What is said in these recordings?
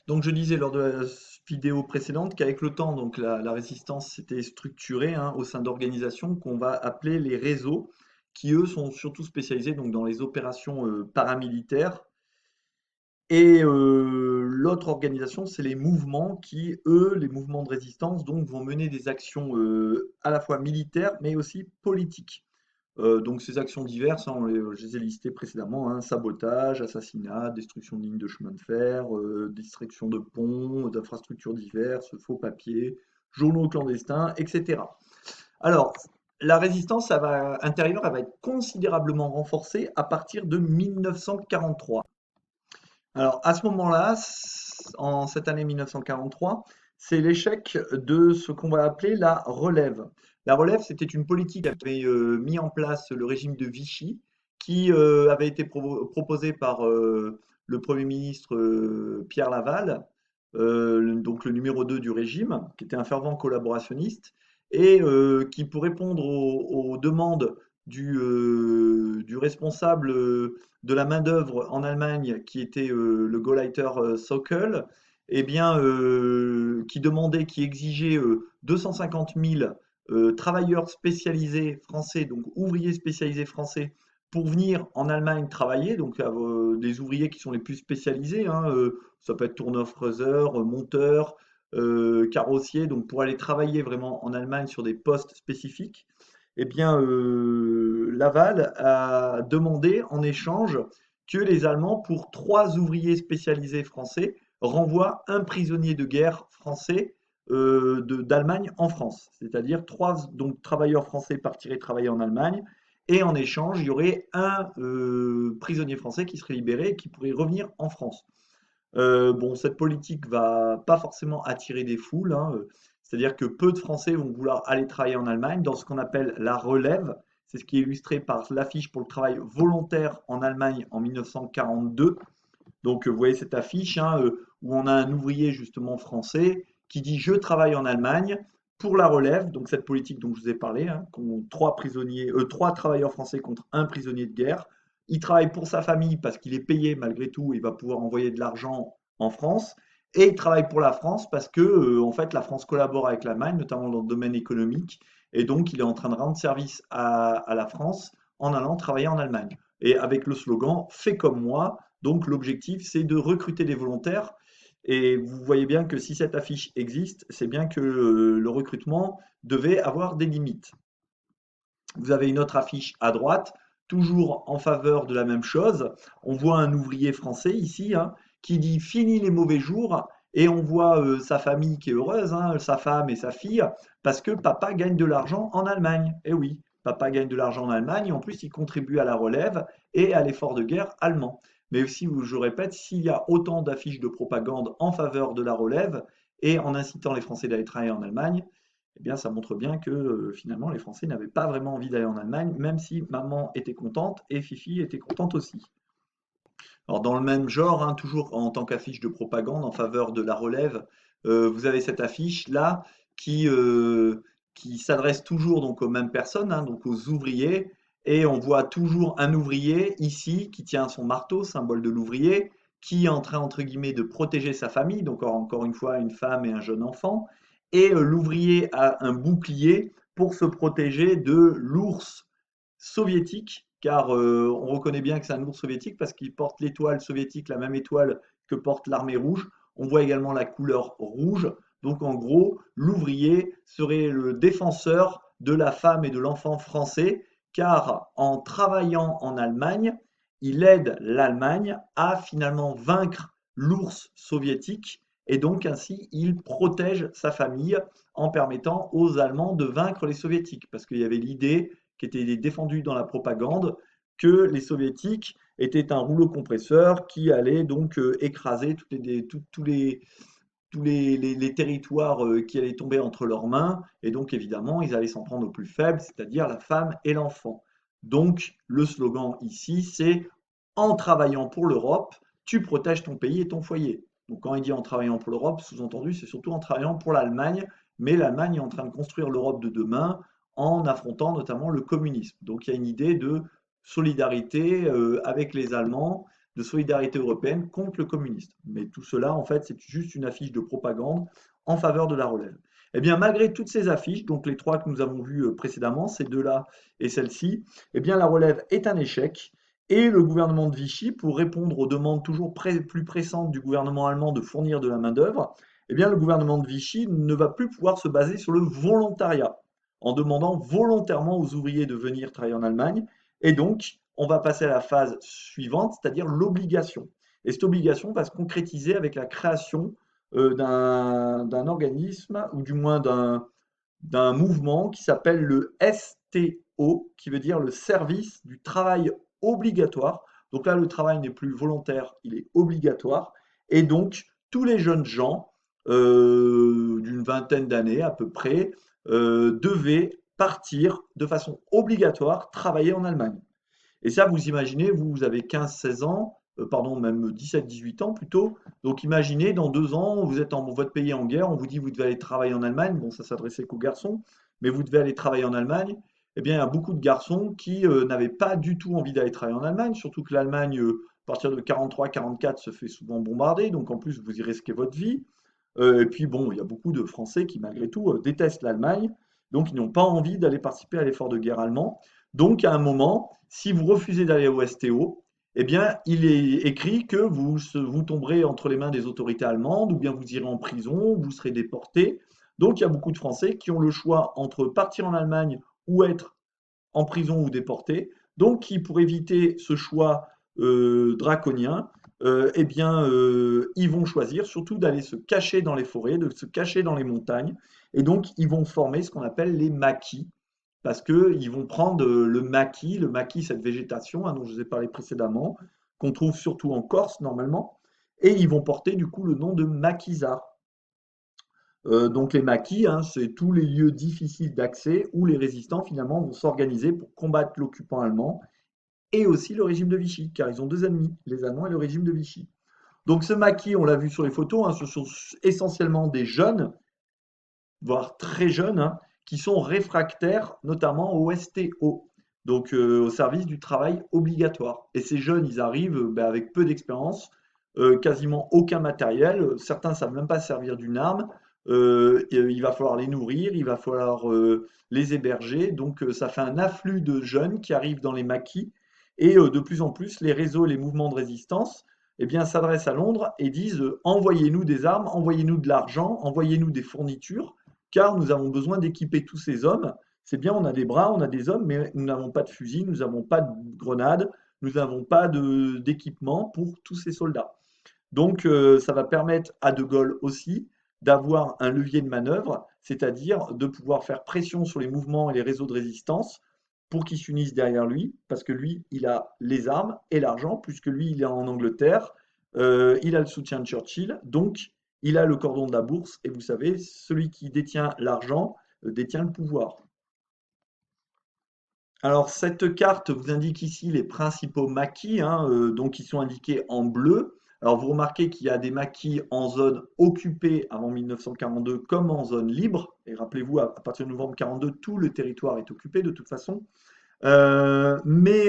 Donc je disais lors de la vidéo précédente qu'avec le temps, donc la résistance s'était structurée hein, au sein d'organisations qu'on va appeler les réseaux, qui eux sont surtout spécialisés donc, dans les opérations paramilitaires. Et l'autre organisation, c'est les mouvements qui, eux, les mouvements de résistance, donc vont mener des actions à la fois militaires, mais aussi politiques. Donc ces actions diverses, hein, je les ai listées précédemment, hein, sabotage, assassinat, destruction de lignes de chemin de fer, destruction de ponts, d'infrastructures diverses, faux papiers, journaux clandestins, etc. Alors, la résistance intérieure, elle va être considérablement renforcée à partir de 1943. Alors, à ce moment-là, en cette année 1943, c'est l'échec de ce qu'on va appeler la relève. La relève, c'était une politique qu'avait mis en place le régime de Vichy, qui avait été proposé par le Premier ministre Pierre Laval, donc le numéro 2 du régime, qui était un fervent collaborationniste, et qui, pour répondre aux demandes du responsable de la main-d'œuvre en Allemagne, qui était le Gauleiter Sokol, eh bien, qui demandait, qui exigeait 250 000 travailleurs spécialisés français, donc ouvriers spécialisés français, pour venir en Allemagne travailler, donc des ouvriers qui sont les plus spécialisés, hein, ça peut être tourneur-fraiseur, monteur, carrossier, donc pour aller travailler vraiment en Allemagne sur des postes spécifiques. Eh bien, Laval a demandé en échange que les Allemands, pour 3 ouvriers spécialisés français, renvoient un prisonnier de guerre français d'Allemagne en France. C'est-à-dire 3 donc, travailleurs français partiraient travailler en Allemagne et en échange, il y aurait un prisonnier français qui serait libéré et qui pourrait revenir en France. Bon, cette politique va pas forcément attirer des foules, hein, c'est-à-dire que peu de Français vont vouloir aller travailler en Allemagne dans ce qu'on appelle la relève. C'est ce qui est illustré par l'affiche pour le travail volontaire en Allemagne en 1942. Donc, vous voyez cette affiche hein, où on a un ouvrier justement français qui dit je travaille en Allemagne pour la relève. Donc, cette politique dont je vous ai parlé, hein, 3 travailleurs français contre un prisonnier de guerre. Il travaille pour sa famille parce qu'il est payé malgré tout. Il va pouvoir envoyer de l'argent en France. Et il travaille pour la France parce que, en fait, la France collabore avec l'Allemagne, notamment dans le domaine économique. Et donc, il est en train de rendre service à la France en allant travailler en Allemagne. Et avec le slogan Fais comme moi, donc l'objectif, c'est de recruter des volontaires. Et vous voyez bien que si cette affiche existe, c'est bien que le recrutement devait avoir des limites. Vous avez une autre affiche à droite, toujours en faveur de la même chose. On voit un ouvrier français ici hein, qui dit fini les mauvais jours et on voit sa famille qui est heureuse, hein, sa femme et sa fille, parce que papa gagne de l'argent en Allemagne. Et oui, papa gagne de l'argent en Allemagne et en plus il contribue à la relève et à l'effort de guerre allemand. Mais aussi, je répète, s'il y a autant d'affiches de propagande en faveur de la relève et en incitant les Français d'aller travailler en Allemagne, eh bien, ça montre bien que finalement, les Français n'avaient pas vraiment envie d'aller en Allemagne, même si maman était contente et Fifi était contente aussi. Alors, dans le même genre, hein, toujours en tant qu'affiche de propagande en faveur de la relève, vous avez cette affiche là qui, euh, qui s'adresse toujours donc aux mêmes personnes, hein, donc aux ouvriers, et on voit toujours un ouvrier ici qui tient son marteau, symbole de l'ouvrier, qui est en train entre guillemets de protéger sa famille, donc encore une fois une femme et un jeune enfant, et l'ouvrier a un bouclier pour se protéger de l'ours soviétique, car on reconnaît bien que c'est un ours soviétique parce qu'il porte l'étoile soviétique, la même étoile que porte l'armée rouge. On voit également la couleur rouge. Donc en gros, l'ouvrier serait le défenseur de la femme et de l'enfant français, car en travaillant en Allemagne, il aide l'Allemagne à finalement vaincre l'ours soviétique et donc ainsi il protège sa famille en permettant aux Allemands de vaincre les soviétiques parce qu'il y avait l'idée qui était défendue dans la propagande que les soviétiques étaient un rouleau compresseur qui allait donc écraser tous les territoires qui allaient tomber entre leurs mains et donc évidemment ils allaient s'en prendre aux plus faibles, c'est-à-dire la femme et l'enfant. Donc le slogan ici c'est en travaillant pour l'Europe, tu protèges ton pays et ton foyer. Donc quand il dit en travaillant pour l'Europe, sous-entendu, c'est surtout en travaillant pour l'Allemagne, mais l'Allemagne est en train de construire l'Europe de demain en affrontant notamment le communisme. Donc il y a une idée de solidarité avec les Allemands de solidarité européenne contre le communiste. Mais tout cela, en fait, c'est juste une affiche de propagande en faveur de la relève. Eh bien, malgré toutes ces affiches, donc les trois que nous avons vues précédemment, ces deux-là et celle-ci, eh bien, la relève est un échec. Et le gouvernement de Vichy, pour répondre aux demandes toujours plus pressantes du gouvernement allemand de fournir de la main-d'œuvre, eh bien, le gouvernement de Vichy ne va plus pouvoir se baser sur le volontariat, en demandant volontairement aux ouvriers de venir travailler en Allemagne. Et donc, on va passer à la phase suivante, c'est-à-dire l'obligation. Et cette obligation va se concrétiser avec la création d'un organisme, ou du moins d'un mouvement qui s'appelle le STO, qui veut dire le service du travail obligatoire. Donc là, le travail n'est plus volontaire, il est obligatoire. Et donc, tous les jeunes gens d'une vingtaine d'années à peu près devaient partir de façon obligatoire travailler en Allemagne. Et ça, vous imaginez, vous avez 15-16 ans, pardon, même 17-18 ans plutôt. Donc imaginez, dans 2 ans, vous êtes dans votre pays en guerre, on vous dit vous devez aller travailler en Allemagne. Bon, ça s'adressait qu'aux garçons, mais vous devez aller travailler en Allemagne. Eh bien, il y a beaucoup de garçons qui n'avaient pas du tout envie d'aller travailler en Allemagne, surtout que l'Allemagne, à partir de 43-44, se fait souvent bombarder. Donc en plus, vous y risquez votre vie. Et puis bon, il y a beaucoup de Français qui, malgré tout, détestent l'Allemagne, donc ils n'ont pas envie d'aller participer à l'effort de guerre allemand. Donc à un moment, si vous refusez d'aller au STO, eh bien, il est écrit que vous tomberez entre les mains des autorités allemandes, ou bien vous irez en prison, vous serez déporté. Donc il y a beaucoup de Français qui ont le choix entre partir en Allemagne ou être en prison ou déportés. Donc, pour éviter ce choix draconien, eh bien, ils vont choisir surtout d'aller se cacher dans les forêts, de se cacher dans les montagnes. Et donc, ils vont former ce qu'on appelle les maquis, parce qu'ils vont prendre le maquis, cette végétation dont je vous ai parlé précédemment, qu'on trouve surtout en Corse normalement, et ils vont porter du coup le nom de maquisards. Donc les maquis, hein, c'est tous les lieux difficiles d'accès où les résistants finalement vont s'organiser pour combattre l'occupant allemand et aussi le régime de Vichy, car ils ont deux ennemis, les Allemands et le régime de Vichy. Donc ce maquis, on l'a vu sur les photos, hein, ce sont essentiellement des jeunes, voire très jeunes, hein, qui sont réfractaires notamment au STO, donc au service du travail obligatoire. Et ces jeunes, ils arrivent avec peu d'expérience, quasiment aucun matériel, certains ne savent même pas servir d'une arme, il va falloir les nourrir, il va falloir les héberger, donc ça fait un afflux de jeunes qui arrivent dans les maquis, et de plus en plus, les réseaux, les mouvements de résistance eh bien, s'adressent à Londres et disent envoyez-nous des armes, envoyez-nous de l'argent, envoyez-nous des fournitures, car nous avons besoin d'équiper tous ces hommes. C'est bien, on a des bras, on a des hommes, mais nous n'avons pas de fusils, nous n'avons pas de grenades, nous n'avons pas d'équipement pour tous ces soldats. Donc, ça va permettre à De Gaulle aussi d'avoir un levier de manœuvre, c'est-à-dire de pouvoir faire pression sur les mouvements et les réseaux de résistance pour qu'ils s'unissent derrière lui, parce que lui, il a les armes et l'argent, puisque lui, il est en Angleterre, il a le soutien de Churchill, donc il a le cordon de la bourse, et vous savez, celui qui détient l'argent détient le pouvoir. Alors, cette carte vous indique ici les principaux maquis, hein, donc ils sont indiqués en bleu. Alors, vous remarquez qu'il y a des maquis en zone occupée avant 1942 comme en zone libre. Et rappelez-vous, à partir de novembre 42, tout le territoire est occupé de toute façon. Mais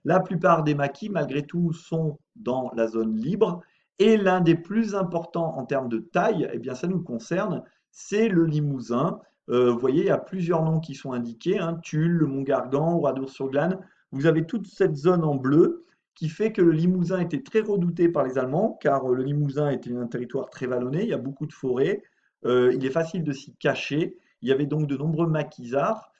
la plupart des maquis, malgré tout, sont dans la zone libre. Et l'un des plus importants en termes de taille, eh bien, ça nous concerne, c'est le Limousin. Vous voyez, il y a plusieurs noms qui sont indiqués, hein, Tulle, le Mont-Gargan, Oradour-sur-Glane. Vous avez toute cette zone en bleu qui fait que le Limousin était très redouté par les Allemands, car le Limousin était un territoire très vallonné, il y a beaucoup de forêts, il est facile de s'y cacher. Il y avait donc de nombreux maquisards.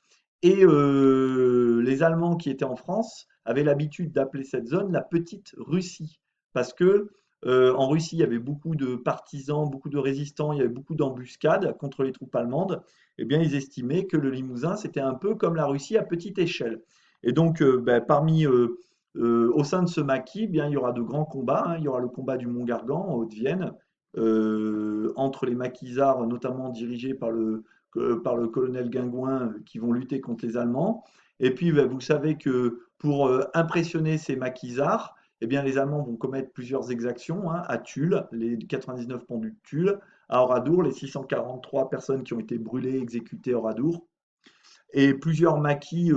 Et les Allemands qui étaient en France avaient l'habitude d'appeler cette zone la Petite Russie, parce que en Russie, il y avait beaucoup de partisans, beaucoup de résistants, il y avait beaucoup d'embuscades contre les troupes allemandes. Eh bien, ils estimaient que le Limousin, c'était un peu comme la Russie à petite échelle. Et donc, au sein de ce maquis, eh bien, il y aura de grands combats, hein. Il y aura le combat du Mont-Gargan en Haute-Vienne, entre les maquisards, notamment dirigés par le colonel Guingouin, qui vont lutter contre les Allemands. Et puis, vous savez que pour impressionner ces maquisards, eh bien, les Allemands vont commettre plusieurs exactions, hein, à Tulle, les 99 pendus de Tulle, à Oradour, les 643 personnes qui ont été brûlées, exécutées à Oradour. Et plusieurs maquis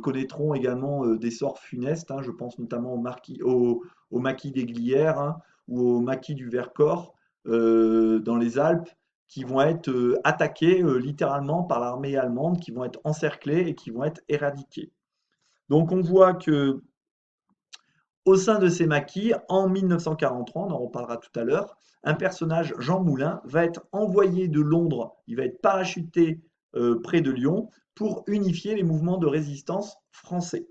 connaîtront également des sorts funestes, hein. Je pense notamment au maquis des Glières, hein, ou au maquis du Vercors dans les Alpes, qui vont être attaqués littéralement par l'armée allemande, qui vont être encerclés et qui vont être éradiqués. Donc on voit que au sein de ces maquis, en 1943, on en reparlera tout à l'heure, un personnage, Jean Moulin, va être envoyé de Londres, il va être parachuté près de Lyon pour unifier les mouvements de résistance français.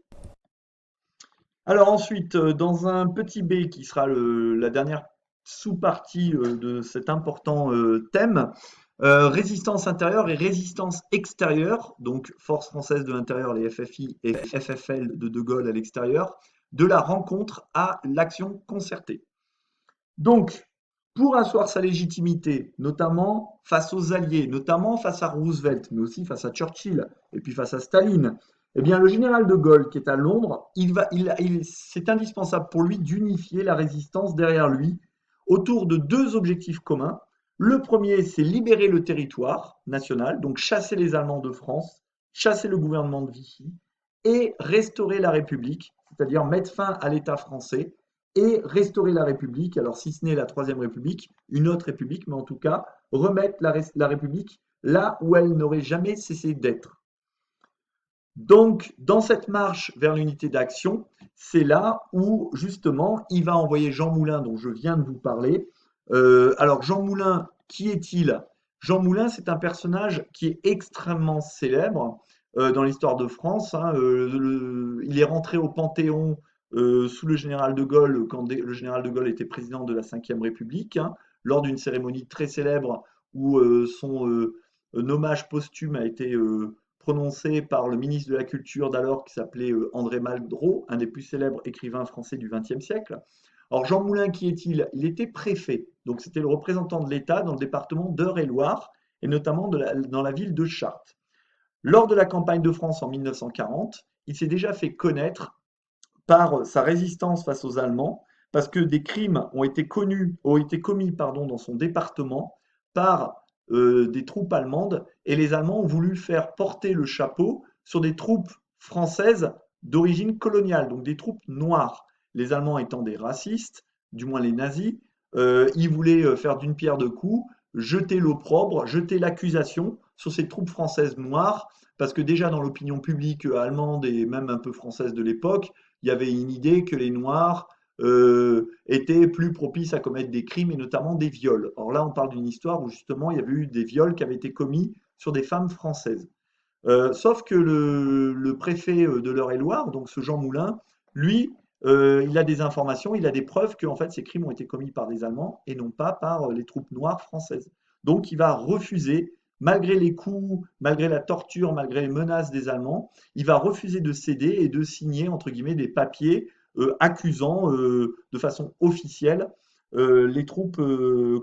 Alors ensuite, dans un petit B qui sera la dernière sous-partie de cet important thème, résistance intérieure et résistance extérieure, donc forces françaises de l'intérieur, les FFI et FFL de Gaulle à l'extérieur, de la rencontre à l'action concertée. Donc, pour asseoir sa légitimité, notamment face aux Alliés, notamment face à Roosevelt, mais aussi face à Churchill et puis face à Staline, eh bien, le général de Gaulle, qui est à Londres, c'est indispensable pour lui d'unifier la résistance derrière lui autour de deux objectifs communs. Le premier, c'est libérer le territoire national, donc chasser les Allemands de France, chasser le gouvernement de Vichy et restaurer la République, c'est-à-dire mettre fin à l'État français et restaurer la République, alors si ce n'est la Troisième République, une autre République, mais en tout cas remettre la République là où elle n'aurait jamais cessé d'être. Donc, dans cette marche vers l'unité d'action, c'est là où justement il va envoyer Jean Moulin, dont je viens de vous parler. Alors Jean Moulin, qui est-il? Jean Moulin, c'est un personnage qui est extrêmement célèbre dans l'histoire de France, hein. Il est rentré au Panthéon sous le général de Gaulle, quand le général de Gaulle était président de la Ve République, hein, lors d'une cérémonie très célèbre où son hommage posthume a été prononcé par le ministre de la Culture d'alors qui s'appelait André Malraux, un des plus célèbres écrivains français du XXe siècle. Alors Jean Moulin, qui est-il? Il était préfet, donc c'était le représentant de l'État dans le département d'Eure-et-Loir, et notamment dans la ville de Chartres. Lors de la campagne de France en 1940, il s'est déjà fait connaître par sa résistance face aux Allemands, parce que des crimes ont été commis dans son département par des troupes allemandes, et les Allemands ont voulu faire porter le chapeau sur des troupes françaises d'origine coloniale, donc des troupes noires. Les Allemands étant des racistes, du moins les nazis, ils voulaient faire d'une pierre deux coups, jeter l'opprobre, jeter l'accusation sur ces troupes françaises noires, parce que déjà dans l'opinion publique allemande et même un peu française de l'époque, il y avait une idée que les Noirs étaient plus propices à commettre des crimes et notamment des viols. Or là, on parle d'une histoire où justement il y avait eu des viols qui avaient été commis sur des femmes françaises. Sauf que le préfet de l'Eure-et-Loir, donc ce Jean Moulin, lui, il a des informations, il a des preuves que en fait, ces crimes ont été commis par des Allemands et non pas par les troupes noires françaises. Donc il va refuser, malgré les coups, malgré la torture, malgré les menaces des Allemands, il va refuser de céder et de signer, entre guillemets, des papiers accusant de façon officielle les troupes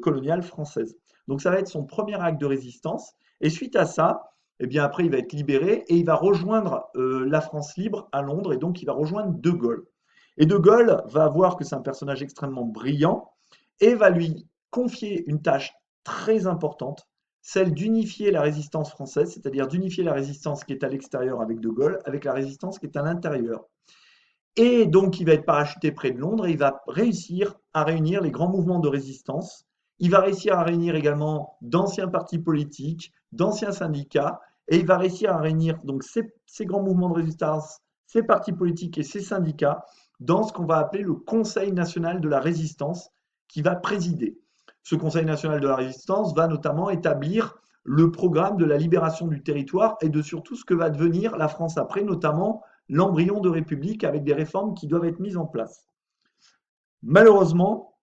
coloniales françaises. Donc ça va être son premier acte de résistance. Et suite à ça, eh bien après il va être libéré et il va rejoindre la France libre à Londres et donc il va rejoindre De Gaulle. Et De Gaulle va voir que c'est un personnage extrêmement brillant et va lui confier une tâche très importante, celle d'unifier la résistance française, c'est-à-dire d'unifier la résistance qui est à l'extérieur avec De Gaulle avec la résistance qui est à l'intérieur. Et donc, il va être parachuté près de Londres et il va réussir à réunir les grands mouvements de résistance. Il va réussir à réunir également d'anciens partis politiques, d'anciens syndicats, et il va réussir à réunir donc ces grands mouvements de résistance, ces partis politiques et ces syndicats dans ce qu'on va appeler le Conseil national de la résistance qui va présider. Ce Conseil national de la résistance va notamment établir le programme de la libération du territoire et de surtout ce que va devenir la France après, notamment l'embryon de république avec des réformes qui doivent être mises en place. Malheureusement,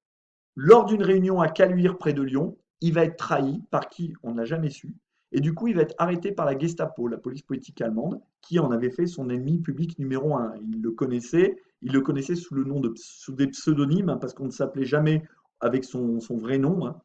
lors d'une réunion à Caluire près de Lyon, il va être trahi par qui on n'a jamais su. Et du coup, il va être arrêté par la Gestapo, la police politique allemande, qui en avait fait son ennemi public numéro un. Il le connaissait sous des pseudonymes, hein, parce qu'on ne s'appelait jamais avec son vrai nom, hein.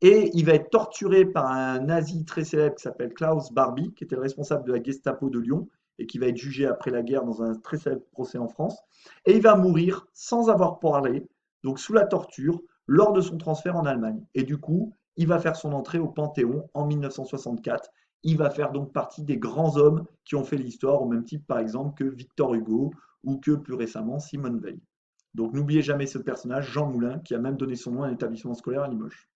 Et il va être torturé par un nazi très célèbre qui s'appelle Klaus Barbie, qui était le responsable de la Gestapo de Lyon, et qui va être jugé après la guerre dans un très célèbre procès en France. Et il va mourir sans avoir parlé, donc sous la torture, lors de son transfert en Allemagne. Et du coup, il va faire son entrée au Panthéon en 1964. il va faire donc partie des grands hommes qui ont fait l'histoire, au même titre par exemple que Victor Hugo ou que plus récemment Simone Veil. Donc n'oubliez jamais ce personnage, Jean Moulin, qui a même donné son nom à un établissement scolaire à Limoges.